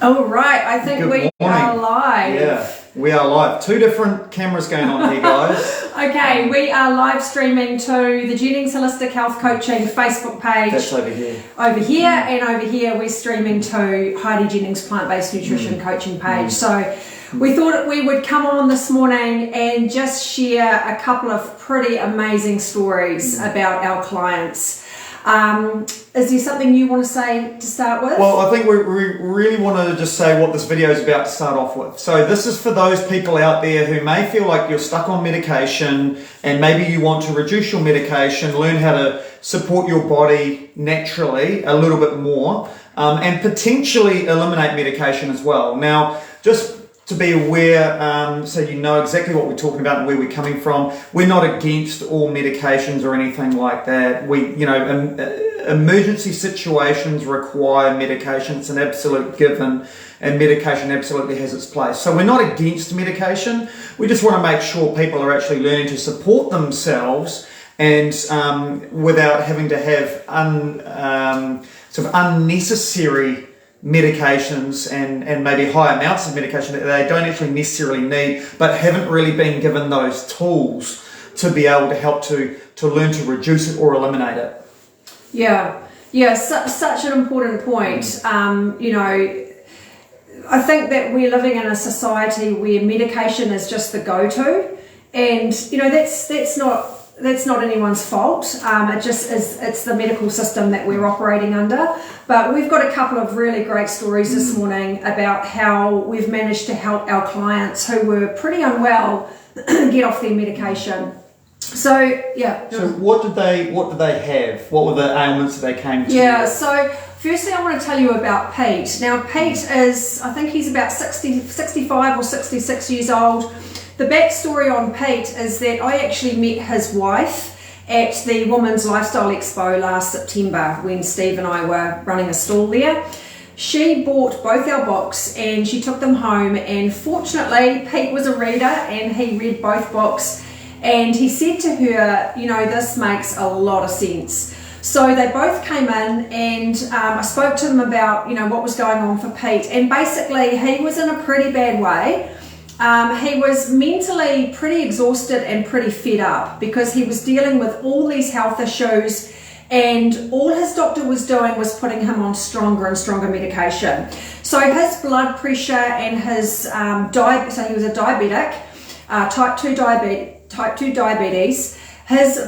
All right, I think Good we morning. are live. Yeah, we are live. Two different cameras going on here, guys. Okay, we are live streaming to the Jennings Holistic Health Coaching Facebook page. That's over here. Over here, and over here we're streaming to Heidi Jennings Plant-Based Nutrition Coaching page. So we thought we would come on this morning and just share a couple of pretty amazing stories about our clients. Is there something you want to say to start with? Well, I think we really want to just say what this video is about to start off with. So this is for those people out there who may feel like you're stuck on medication and maybe you want to reduce your medication, learn how to support your body naturally a little bit more, and potentially eliminate medication as well. Now, just to be aware, so you know exactly what we're talking about and where we're coming from. We're not against all medications or anything like that. Emergency situations require medication. It's an absolute given, and medication absolutely has its place. So we're not against medication. We just want to make sure people are actually learning to support themselves and without having to have unnecessary medications and maybe high amounts of medication that they don't actually necessarily need, but haven't really been given those tools to be able to help to learn to reduce it or eliminate it. Such an important point. I think that we're living in a society where medication is just the go-to, and that's not anyone's fault. It just is. It's the medical system that we're operating under. But we've got a couple of really great stories this morning about how we've managed to help our clients who were pretty unwell get off their medication. So what did they have? What were the ailments that they came to? Yeah. So firstly, I want to tell you about Pete. Now, Pete is, I think he's about 65 or 66 years old. The backstory on Pete is that I actually met his wife at the Women's Lifestyle Expo last September when Steve and I were running a stall there. She bought both our books and she took them home, and fortunately Pete was a reader and he read both books, and he said to her, this makes a lot of sense. So they both came in and I spoke to them about, what was going on for Pete, and basically he was in a pretty bad way. He was mentally pretty exhausted and pretty fed up because he was dealing with all these health issues, and all his doctor was doing was putting him on stronger and stronger medication. So his blood pressure and his so he was a diabetic, type 2 diabetes. His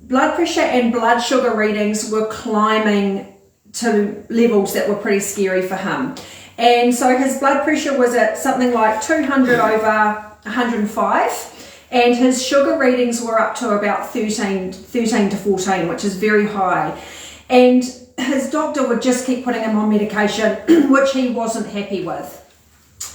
blood pressure and blood sugar readings were climbing to levels that were pretty scary for him. And so his blood pressure was at something like 200 over 105, and his sugar readings were up to about 13 to 14, which is very high. And his doctor would just keep putting him on medication, which he wasn't happy with.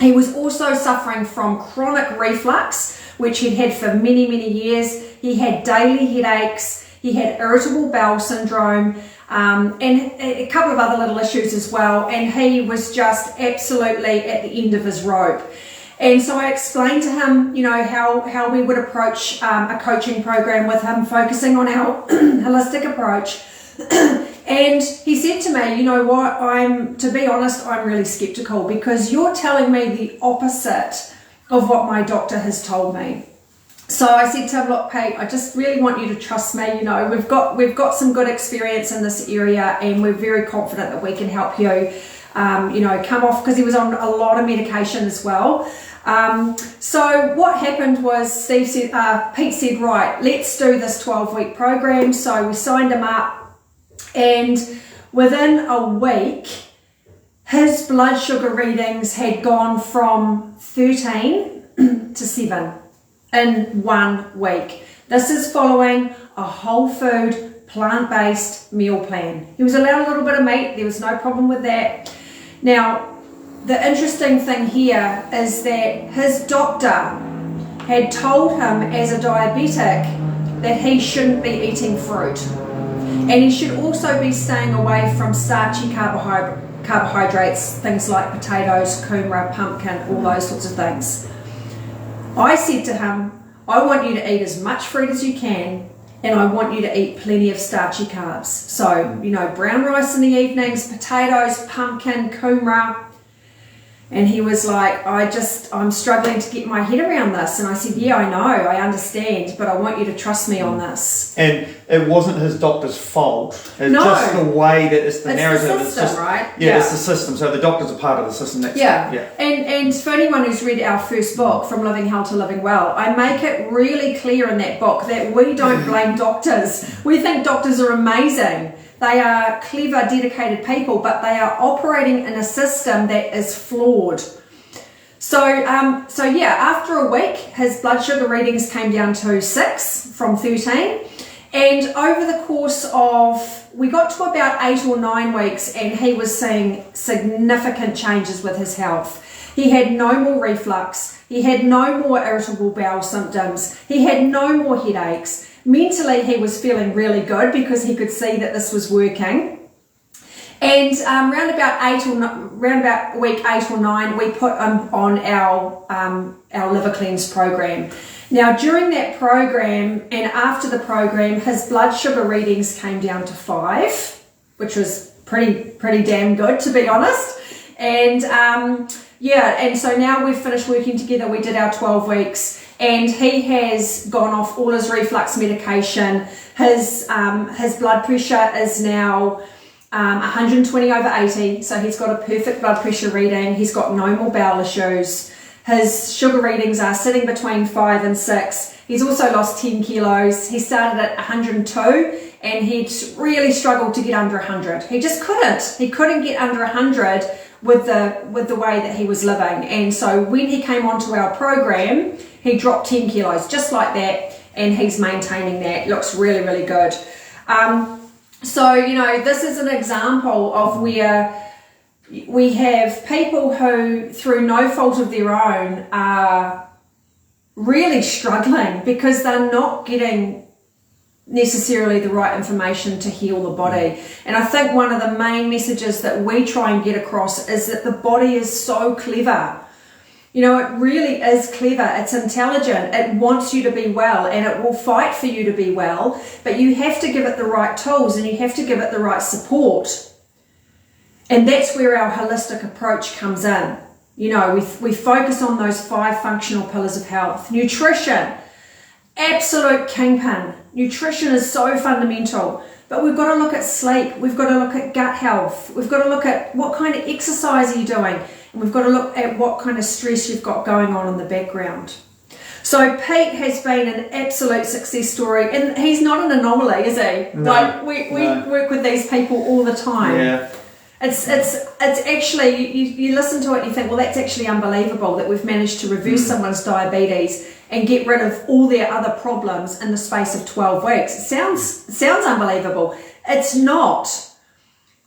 He was also suffering from chronic reflux, which he'd had for many, many years. He had daily headaches, he had irritable bowel syndrome, and a couple of other little issues as well, and he was just absolutely at the end of his rope. And so I explained to him, how we would approach a coaching program with him, focusing on our holistic approach. And he said to me, to be honest, I'm really skeptical because you're telling me the opposite of what my doctor has told me. So I said to him, look, Pete, I just really want you to trust me. We've got some good experience in this area, and we're very confident that we can help you, come off, because he was on a lot of medication as well. So what happened was Pete said, right, let's do this 12-week program. So we signed him up, and within a week, his blood sugar readings had gone from 13 to 7. In 1 week. This is following a whole food, plant-based meal plan. He was allowed a little bit of meat, there was no problem with that. Now, the interesting thing here is that his doctor had told him as a diabetic that he shouldn't be eating fruit. And he should also be staying away from starchy carbohydrates, things like potatoes, kumara, pumpkin, all those sorts of things. I said to him, I want you to eat as much fruit as you can, and I want you to eat plenty of starchy carbs. So, brown rice in the evenings, potatoes, pumpkin, kumara. And he was like, I'm struggling to get my head around this. And I said, yeah, I know, I understand, but I want you to trust me on this. And it wasn't his doctor's fault. It's No. just the way that it's the narrative. The system, it's just, right? Yeah, it's the system. So the doctor's a part of the system. Yeah. Yeah. And for anyone who's read our first book, From Living Hell to Living Well, I make it really clear in that book that we don't blame doctors. We think doctors are amazing. They are clever, dedicated people, but they are operating in a system that is flawed. So yeah, after a week, his blood sugar readings came down to 6 from 13. And over the course of, we got to about 8 or 9 weeks, and he was seeing significant changes with his health. He had no more reflux. He had no more irritable bowel symptoms. He had no more headaches. Mentally, he was feeling really good because he could see that this was working. And round about week 8 or 9, we put him on our liver cleanse program. Now, during that program and after the program, his blood sugar readings came down to 5, which was pretty damn good, to be honest. And and so now we've finished working together. We did our 12 weeks. And he has gone off all his reflux medication. His blood pressure is now 120 over 80, so he's got a perfect blood pressure reading. He's got no more bowel issues. His sugar readings are sitting between 5 and 6. He's also lost 10 kilos. He started at 102 and he'd really struggled to get under 100. He just couldn't. He couldn't get under 100 with the way that he was living. And so when he came onto our program, he dropped 10 kilos just like that, and he's maintaining that. Looks really, really good. So, you know, this is an example of where we have people who, through no fault of their own, are really struggling because they're not getting necessarily the right information to heal the body. And I think one of the main messages that we try and get across is that the body is so clever. You know, it really is clever. It's intelligent. It wants you to be well, and it will fight for you to be well, but you have to give it the right tools and you have to give it the right support. And that's where our holistic approach comes in. You know, we focus on those 5 functional pillars of health. Nutrition, absolute kingpin. Nutrition is so fundamental, but we've got to look at sleep. We've got to look at gut health. We've got to look at what kind of exercise are you doing? And we've got to look at what kind of stress you've got going on in the background. So Pete has been an absolute success story, and he's not an anomaly, is he? No, like we work with these people all the time. Yeah. It's actually, you listen to it and you think, well, that's actually unbelievable that we've managed to reverse someone's diabetes and get rid of all their other problems in the space of 12 weeks. It sounds unbelievable. It's not.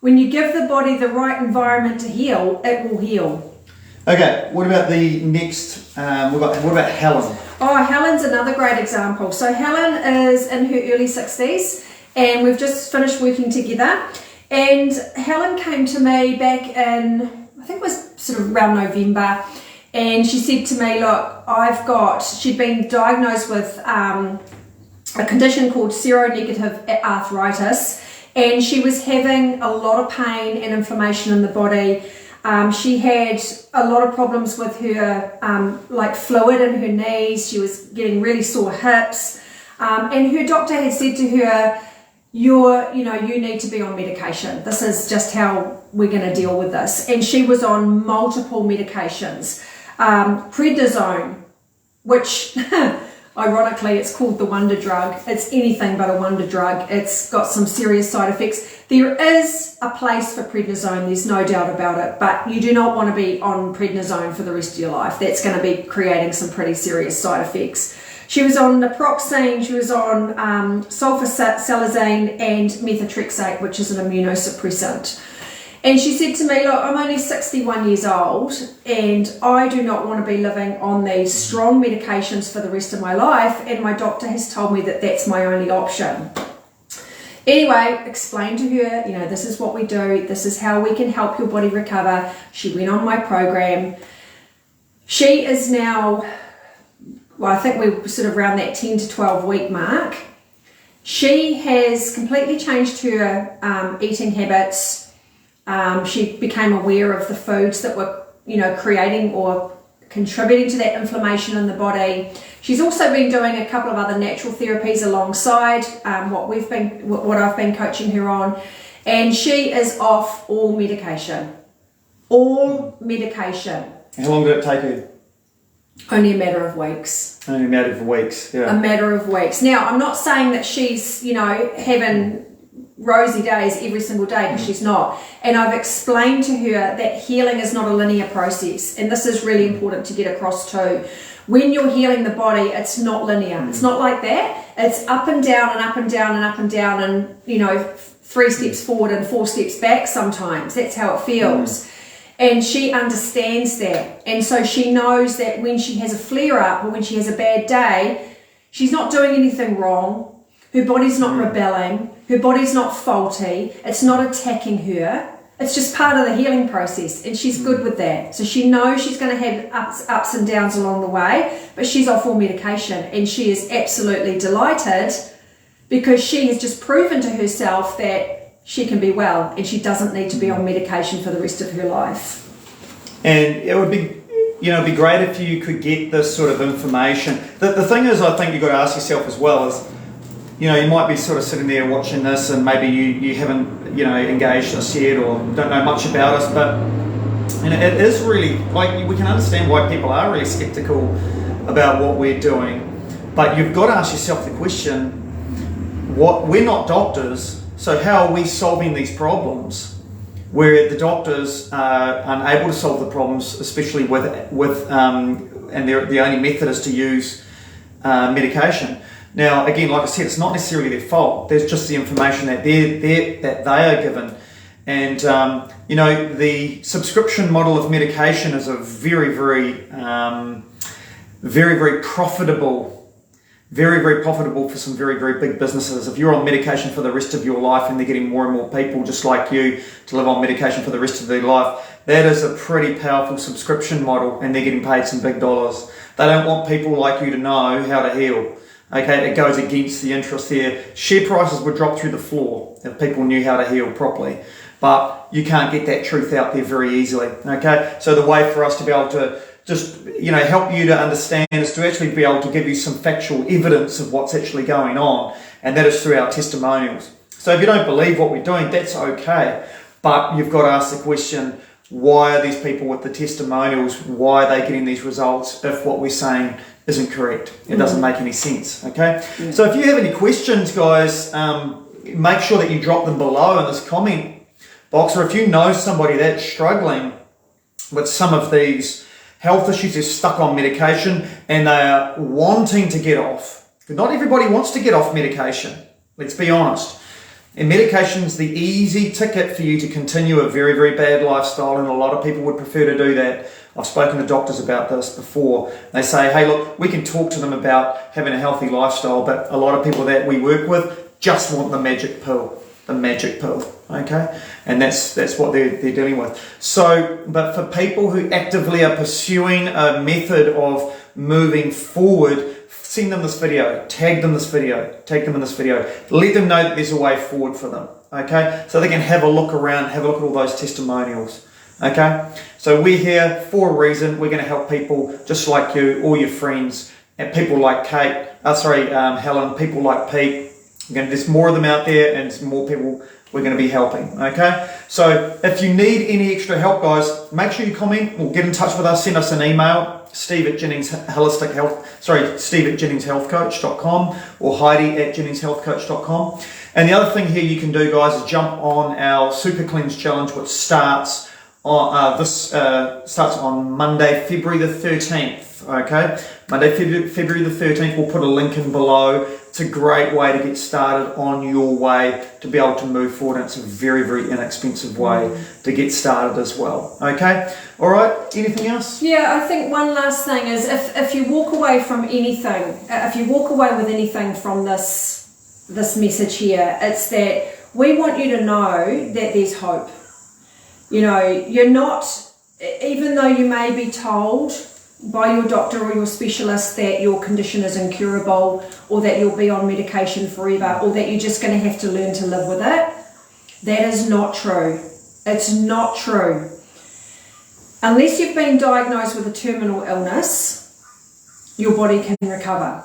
When you give the body the right environment to heal, it will heal. Okay, what about the next, what about Helen? Oh, Helen's another great example. So Helen is in her early 60s and we've just finished working together. And Helen came to me back in, I think it was sort of around November, and she said to me, look, she'd been diagnosed with a condition called seronegative arthritis, and she was having a lot of pain and inflammation in the body. She had a lot of problems with her like fluid in her knees. She was getting really sore hips, and her doctor had said to her, you need to be on medication. This is just how we're going to deal with this. And she was on multiple medications. Prednisone, which ironically it's called the wonder drug. It's anything but a wonder drug. It's got some serious side effects. There is a place for prednisone, there's no doubt about it, but you do not want to be on prednisone for the rest of your life. That's going to be creating some pretty serious side effects. She was on naproxen, she was on sulfasalazine and methotrexate, which is an immunosuppressant. And she said to me, look, I'm only 61 years old and I do not want to be living on these strong medications for the rest of my life, and my doctor has told me that that's my only option. Anyway, explained to her, this is what we do, this is how we can help your body recover. She went on my program. She is now, well, I think we're sort of around that 10 to 12 week mark. She has completely changed her eating habits. She became aware of the foods that were, creating or contributing to that inflammation in the body. She's also been doing a couple of other natural therapies alongside what I've been coaching her on, and she is off all medication. All medication. How long did it take you? Only a matter of weeks. Only a matter of weeks, yeah. A matter of weeks. Now, I'm not saying that she's, having rosy days every single day, because she's not. And I've explained to her that healing is not a linear process. And this is really important to get across too. When you're healing the body, it's not linear. It's not like that. It's up and down and up and down and up and down and, 3 steps forward and 4 steps back sometimes. That's how it feels. And she understands that. And so she knows that when she has a flare-up or when she has a bad day, she's not doing anything wrong. Her body's not rebelling. Her body's not faulty. It's not attacking her. It's just part of the healing process, and she's good with that. So she knows she's going to have ups and downs along the way, but she's off all medication, and she is absolutely delighted because she has just proven to herself that she can be well, and she doesn't need to be on medication for the rest of her life. And it would be, it'd be great if you could get this sort of information. The thing is, I think you've got to ask yourself as well is, you might be sort of sitting there watching this and maybe you haven't, engaged us yet or don't know much about us, but it is really, we can understand why people are really skeptical about what we're doing, but you've got to ask yourself the question, we're not doctors, so how are we solving these problems where the doctors are unable to solve the problems, especially and the only method is to use medication. Now, again, like I said, it's not necessarily their fault. There's just the information that they are given. And, the subscription model of medication is a very, very, very, very profitable for some very, very big businesses. If you're on medication for the rest of your life and they're getting more and more people just like you to live on medication for the rest of their life, that is a pretty powerful subscription model, and they're getting paid some big dollars. They don't want people like you to know how to heal. Okay, it goes against the interest there. Share prices would drop through the floor if people knew how to heal properly. But you can't get that truth out there very easily. Okay, so the way for us to be able to just, help you to understand is to actually be able to give you some factual evidence of what's actually going on. And that is through our testimonials. So if you don't believe what we're doing, that's okay. But you've got to ask the question, why are these people with the testimonials, why are they getting these results if what we're saying isn't correct? It doesn't make any sense, okay? Yeah. So if you have any questions, guys, make sure that you drop them below in this comment box, or if you know somebody that's struggling with some of these health issues, they're stuck on medication and they are wanting to get off. Not everybody wants to get off medication, let's be honest. And medication is the easy ticket for you to continue a very, very bad lifestyle, and a lot of people would prefer to do that. I've spoken to doctors about this before. They say, hey, look, we can talk to them about having a healthy lifestyle, but a lot of people that we work with just want the magic pill, okay? And that's what they're dealing with. So, but for people who actively are pursuing a method of moving forward, send them this video, tag them in this video, let them know that there's a way forward for them, okay? So they can have a look around, have a look at all those testimonials, okay? So we're here for a reason. We're going to help people just like you, all your friends, and people like Helen, people like Pete. There's more of them out there, and there's more people we're going to be helping, okay? So if you need any extra help, guys, make sure you comment or get in touch with us, send us an email, steve@jenningshealthcoach.com or heidi@jenningshealthcoach.com. And the other thing here you can do, guys, is jump on our Super Cleanse Challenge, which starts on starts on Monday, February the 13th, okay? Monday, February the 13th, we'll put a link in below. It's a great way to get started on your way to be able to move forward, and it's a very, very inexpensive way to get started as well, okay? All right, anything else? Yeah, I think one last thing is if you walk away from anything, if you walk away with anything from this message here, it's that we want you to know that there's hope. You're not, even though you may be told by your doctor or your specialist that your condition is incurable, or that you'll be on medication forever, or that you're just going to have to learn to live with it, that is not true. It's not true. unless you've been diagnosed with a terminal illness, your body can recover.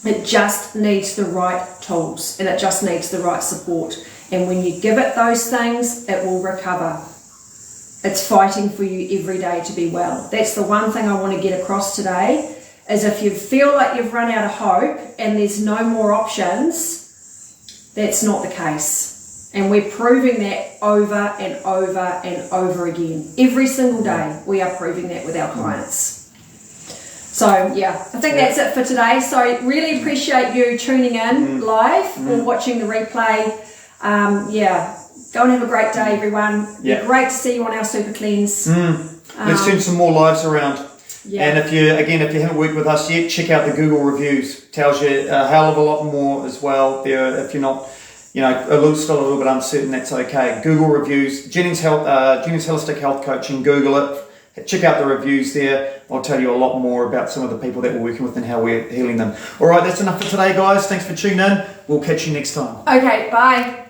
It just needs the right tools and it just needs the right support. And when you give it those things, it will recover. It's fighting for you every day to be well. That's the one thing I want to get across today, is if you feel like you've run out of hope and there's no more options, that's not the case. And we're proving that over and over and over again. Every single day we are proving that with our clients. So yeah, I think that's it for today. So really appreciate you tuning in live or watching the replay. Go and have a great day, everyone. Yeah. Great to see you on our Super Cleanse. Let's turn some more lives around. Yeah. And if you haven't worked with us yet, check out the Google reviews. Tells you a hell of a lot more as well there. If you're not, still a little bit uncertain, that's okay. Google reviews, Jennings Holistic Health Coaching, Google it. Check out the reviews there. I'll tell you a lot more about some of the people that we're working with and how we're healing them. All right, that's enough for today, guys. Thanks for tuning in. We'll catch you next time. Okay, bye.